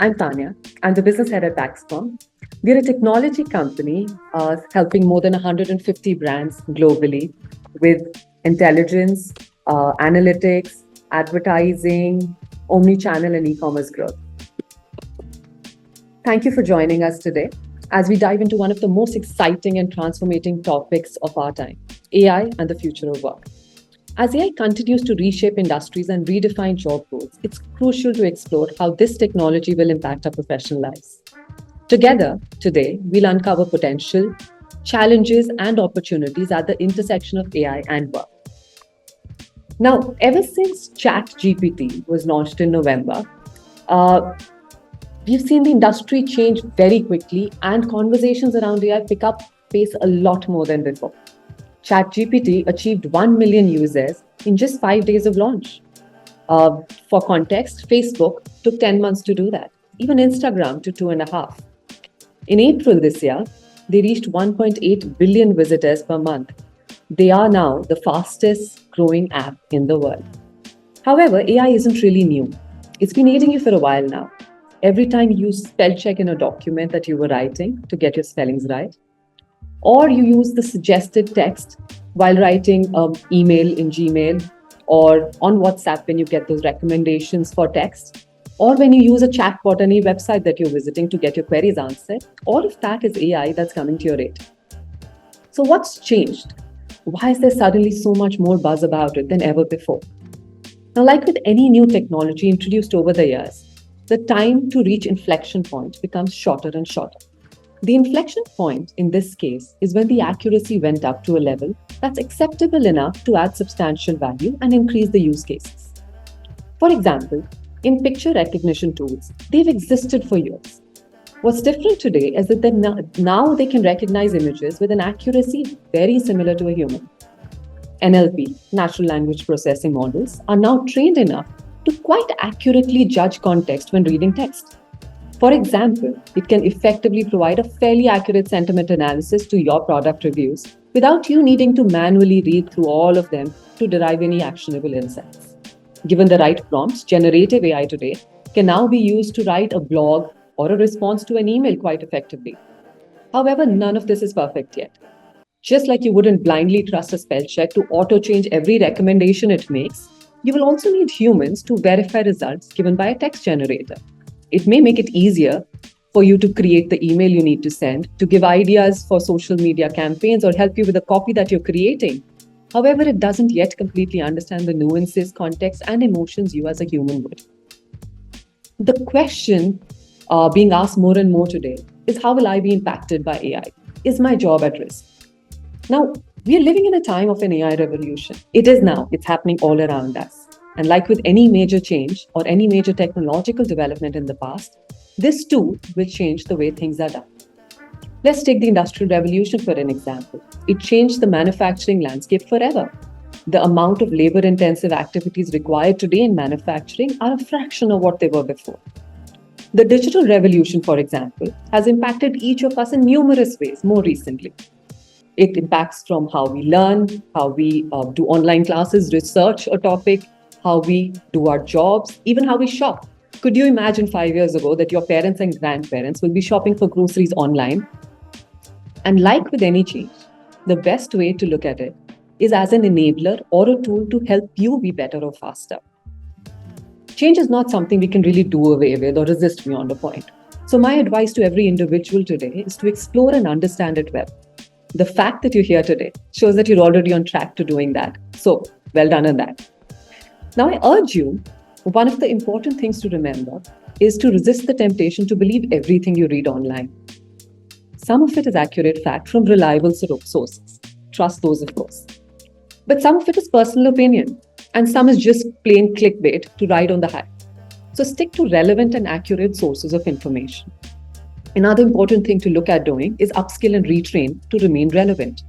I'm Tanya. I'm the business head at Paxcom. We're a technology company helping more than 150 brands globally with intelligence, analytics, advertising, omni-channel, and e-commerce growth. Thank you for joining us today as we dive into one of the most exciting and transformating topics of our time, AI and the future of work. As AI continues to reshape industries and redefine job roles, it's crucial to explore how this technology will impact our professional lives. Together, today, we'll uncover potential, challenges, and opportunities at the intersection of AI and work. Now, ever since ChatGPT was launched in November, uh, we've seen the industry change very quickly and conversations around AI pick up pace a lot more than before. ChatGPT achieved 1 million users in just 5 days of launch. For context, Facebook took 10 months to do that. Even Instagram took 2.5. In April this year, they reached 1.8 billion visitors per month. They are now the fastest growing app in the world. However, AI isn't really new. It's been aiding you for a while now. Every time you use spell check in a document that you were writing to get your spellings right, or you use the suggested text while writing an email in Gmail or on WhatsApp when you get those recommendations for text, or when you use a chatbot on any website that you're visiting to get your queries answered, all of that is AI that's coming to your aid. So what's changed? Why is there suddenly so much more buzz about it than ever before? Now, like with any new technology introduced over the years, the time to reach inflection point becomes shorter and shorter. The inflection point in this case is when the accuracy went up to a level that's acceptable enough to add substantial value and increase the use cases. For example, in picture recognition tools, they've existed for years. What's different today is that now they can recognize images with an accuracy very similar to a human. NLP, natural language processing models, are now trained enough to quite accurately judge context when reading text. For example, it can effectively provide a fairly accurate sentiment analysis to your product reviews without you needing to manually read through all of them to derive any actionable insights. Given the right prompts, generative AI today can now be used to write a blog or a response to an email quite effectively. However, none of this is perfect yet. Just like you wouldn't blindly trust a spell check to auto-change every recommendation it makes, you will also need humans to verify results given by a text generator. It may make it easier for you to create the email you need to send, to give ideas for social media campaigns, or help you with the copy that you're creating. However, it doesn't yet completely understand the nuances, context, and emotions you as a human would. The question being asked more and more today is, how will I be impacted by AI? Is my job at risk? Now, we are living in a time of an AI revolution. It is now. It's happening all around us. And like with any major change or any major technological development in the past, this too will change the way things are done. Let's take the Industrial Revolution for an example. It changed the manufacturing landscape forever. The amount of labor-intensive activities required today in manufacturing are a fraction of what they were before. The digital revolution, for example, has impacted each of us in numerous ways more recently. It impacts from how we learn, how we do online classes, research a topic, how we do our jobs, even how we shop. Could you imagine 5 years ago that your parents and grandparents will be shopping for groceries online? And like with any change, the best way to look at it is as an enabler or a tool to help you be better or faster. Change is not something we can really do away with or resist beyond a point. So my advice to every individual today is to explore and understand it well. The fact that you're here today shows that you're already on track to doing that. So well done on that. Now, I urge you, one of the important things to remember is to resist the temptation to believe everything you read online. Some of it is accurate fact from reliable sources. Trust those, of course. But some of it is personal opinion, and some is just plain clickbait to ride on the hype. So stick to relevant and accurate sources of information. Another important thing to look at doing is upskill and retrain to remain relevant.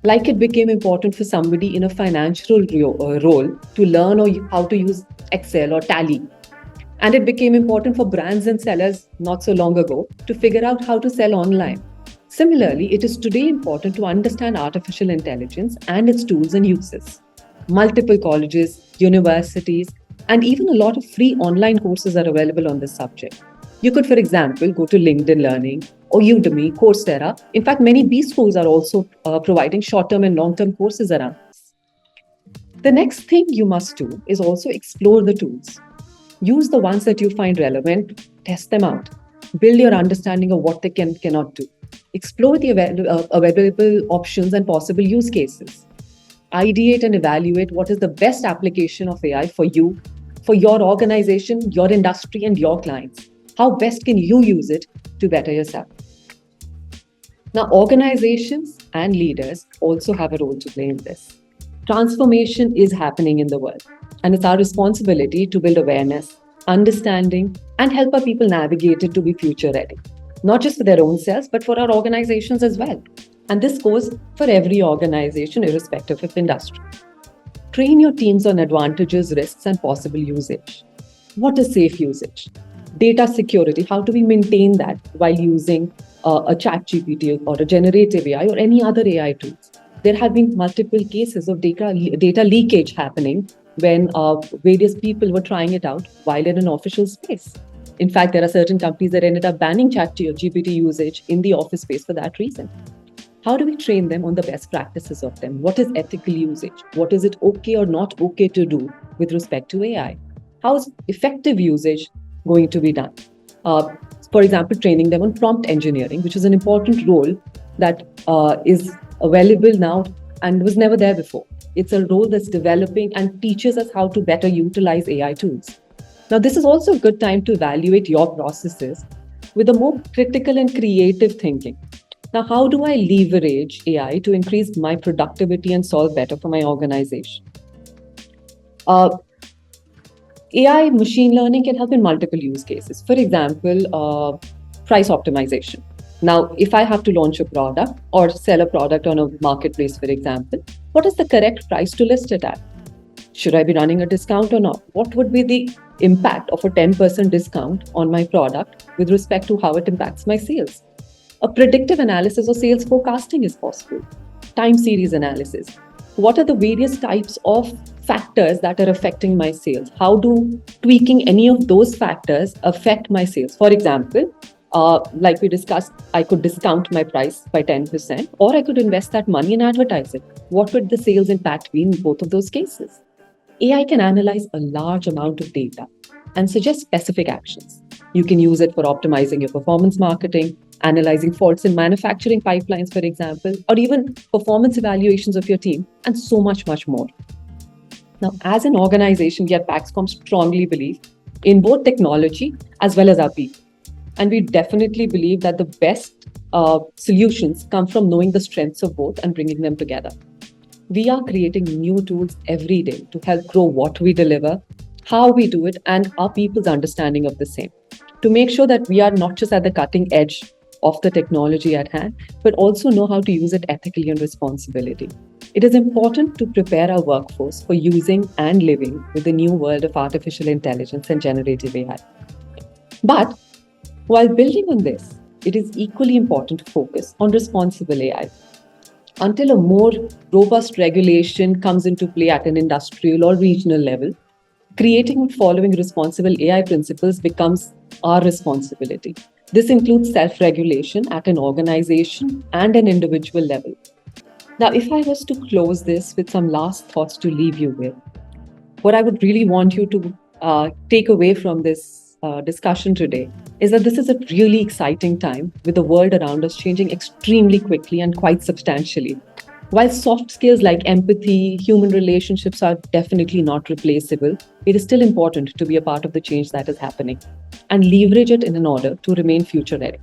Like it became important for somebody in a financial role to learn how to use Excel or Tally. And it became important for brands and sellers not so long ago to figure out how to sell online. Similarly, it is today important to understand artificial intelligence and its tools and uses. Multiple colleges, universities, and even a lot of free online courses are available on this subject. You could, for example, go to LinkedIn Learning or Udemy, Coursera. In fact, many B schools are also providing short-term and long-term courses around this. The next thing you must do is also explore the tools. Use the ones that you find relevant, test them out, build your understanding of what they cannot do. Explore the available options and possible use cases. Ideate and evaluate what is the best application of AI for you, for your organization, your industry, and your clients. How best can you use it to better yourself? Now, organizations and leaders also have a role to play in this. Transformation is happening in the world, and it's our responsibility to build awareness, understanding, and help our people navigate it to be future ready, not just for their own selves, but for our organizations as well. And this goes for every organization, irrespective of industry. Train your teams on advantages, risks, and possible usage. What is safe usage? Data security, how do we maintain that while using a chat GPT or a generative AI or any other AI tools? There have been multiple cases of data leakage happening when various people were trying it out while in an official space. In fact, there are certain companies that ended up banning chat GPT usage in the office space for that reason. How do we train them on the best practices of them? What is ethical usage? What is it okay or not okay to do with respect to AI? How is effective usage going to be done? For example, training them on prompt engineering, which is an important role that is available now and was never there before. It's a role that's developing and teaches us how to better utilize AI tools. Now, this is also a good time to evaluate your processes with a more critical and creative thinking. Now, how do I leverage AI to increase my productivity and solve better for my organization? AI machine learning can help in multiple use cases. For example, price optimization. Now, if I have to launch a product or sell a product on a marketplace, for example, what is the correct price to list it at? Should I be running a discount or not? What would be the impact of a 10% discount on my product with respect to how it impacts my sales? A predictive analysis or sales forecasting is possible. Time series analysis. What are the various types of factors that are affecting my sales? How do tweaking any of those factors affect my sales? For example, like we discussed, I could discount my price by 10%, or I could invest that money in advertising. What would the sales impact be in both of those cases? AI can analyze a large amount of data and suggest specific actions. You can use it for optimizing your performance marketing, analyzing faults in manufacturing pipelines, for example, or even performance evaluations of your team, and so much, much more. Now, as an organization, we at Paxcom strongly believe in both technology as well as our people. And we definitely believe that the best solutions come from knowing the strengths of both and bringing them together. We are creating new tools every day to help grow what we deliver, how we do it, and our people's understanding of the same, to make sure that we are not just at the cutting edge of the technology at hand, but also know how to use it ethically and responsibly. It is important to prepare our workforce for using and living with the new world of artificial intelligence and generative AI. But while building on this, it is equally important to focus on responsible AI. Until a more robust regulation comes into play at an industrial or regional level, creating and following responsible AI principles becomes our responsibility. This includes self-regulation at an organization and an individual level. Now, if I was to close this with some last thoughts to leave you with, what I would really want you to take away from this discussion today is that this is a really exciting time with the world around us changing extremely quickly and quite substantially. While soft skills like empathy, human relationships are definitely not replaceable, it is still important to be a part of the change that is happening and leverage it in order to remain future ready.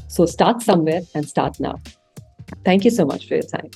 So start somewhere and start now. Thank you so much for your time.